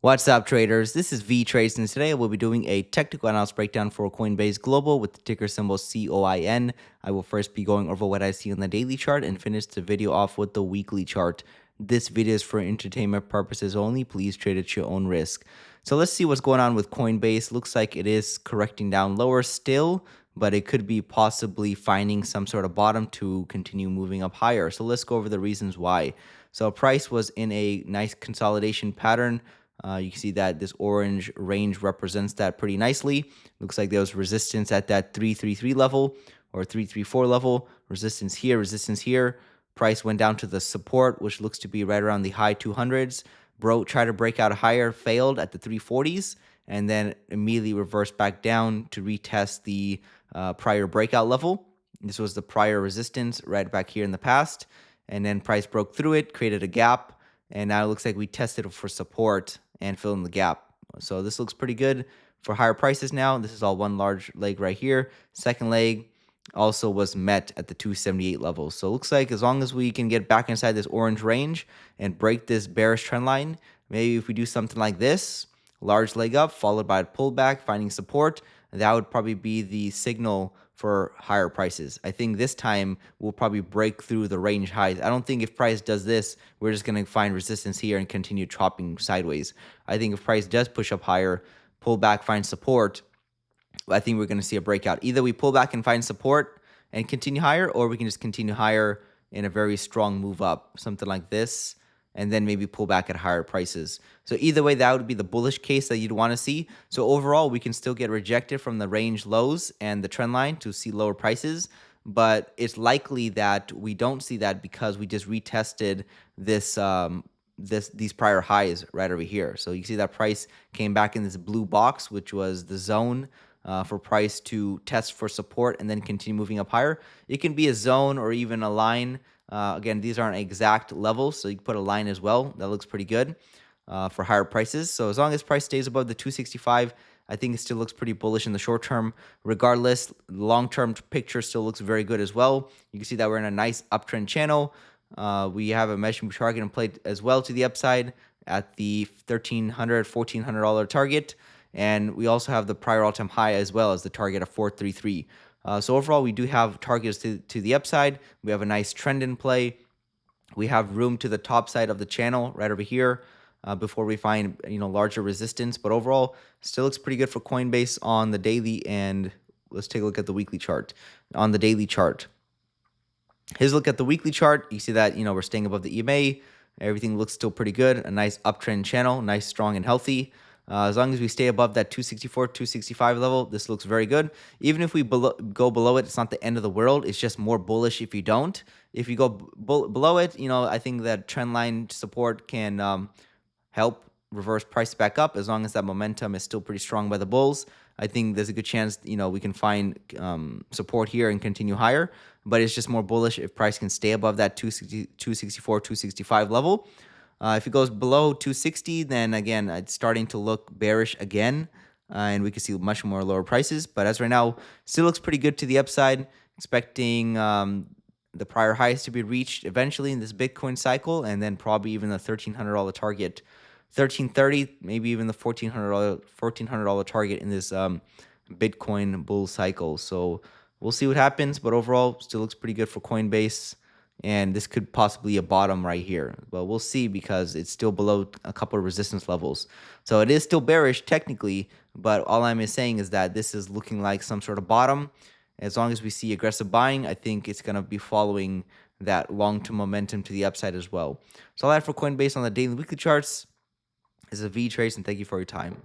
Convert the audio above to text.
What's up, traders? This is Vee Trades, and today we'll be doing a technical analysis breakdown for Coinbase Global with the ticker symbol COIN. I will first be going over what I see on the daily chart and finish the video off with the weekly chart. This video is for entertainment purposes only. Please trade at your own risk. So let's see what's going on with Coinbase. Looks like it is correcting down lower still, but it could be possibly finding some sort of bottom to continue moving up higher. So let's go over the reasons why. So price was in a nice consolidation pattern. You can see that this orange range represents that pretty nicely. Looks like there was resistance at that 333 level or 334 level. Resistance here, resistance here. Price went down to the support, which looks to be right around the high 200s. Tried to break out higher, failed at the 340s, and then immediately reversed back down to retest the prior breakout level. This was the prior resistance right back here in the past. And then price broke through it, created a gap, and now it looks like we tested it for support and fill in the gap. So this looks pretty good for higher prices now. This is all one large leg right here. Second leg also was met at the 278 level. So it looks like as long as we can get back inside this orange range and break this bearish trend line, maybe if we do something like this, large leg up followed by a pullback, finding support, that would probably be the signal for higher prices. I think this time we'll probably break through the range highs. I don't think if price does this, we're just going to find resistance here and continue chopping sideways. I think if price does push up higher, pull back, find support, I think we're going to see a breakout. Either we pull back and find support and continue higher, or we can just continue higher in a very strong move up, something like this, and then maybe pull back at higher prices. So either way, that would be the bullish case that you'd want to see. So overall, we can still get rejected from the range lows and the trend line to see lower prices, but it's likely that we don't see that because we just retested these prior highs right over here. So you see that price came back in this blue box, which was the zone for price to test for support and then continue moving up higher. It can be a zone or even a line. Again, these aren't exact levels, so you can put a line as well. That looks pretty good for higher prices. So as long as price stays above the 265, I think it still looks pretty bullish in the short term. Regardless, long-term picture still looks very good as well. You can see that we're in a nice uptrend channel. We have a measurement target in play as well to the upside at the $1,300 target. And we also have the prior all-time high as well as the target of 433. So overall, we do have targets to the upside. We have a nice trend in play. We have room to the top side of the channel right over here before we find larger resistance. But overall, still looks pretty good for Coinbase on the daily. And let's take a look at the weekly chart. On the daily chart, here's a look at the weekly chart. You see that we're staying above the EMA. Everything looks still pretty good. A nice uptrend channel, nice, strong, and healthy. As long as we stay above that 264, 265 level, this looks very good. Even if we go below it, it's not the end of the world. It's just more bullish if you don't. If you go below it, I think that trend line support can help reverse price back up as long as that momentum is still pretty strong by the bulls. I think there's a good chance, we can find support here and continue higher. But it's just more bullish if price can stay above that 264, 265 level. If it goes below 260, then again, it's starting to look bearish again, and we can see much more lower prices. But as right now, still looks pretty good to the upside, expecting the prior highs to be reached eventually in this Bitcoin cycle, and then probably even the $1,300 target, 1330, maybe even the $1,400 target in this Bitcoin bull cycle. So we'll see what happens, but overall, still looks pretty good for Coinbase. And this could possibly be a bottom right here. But we'll see because it's still below a couple of resistance levels. So it is still bearish technically, but all I'm saying is that this is looking like some sort of bottom. As long as we see aggressive buying, I think it's going to be following that long-term momentum to the upside as well. So all that for Coinbase on the daily and weekly charts. This is Vee Trades, and thank you for your time.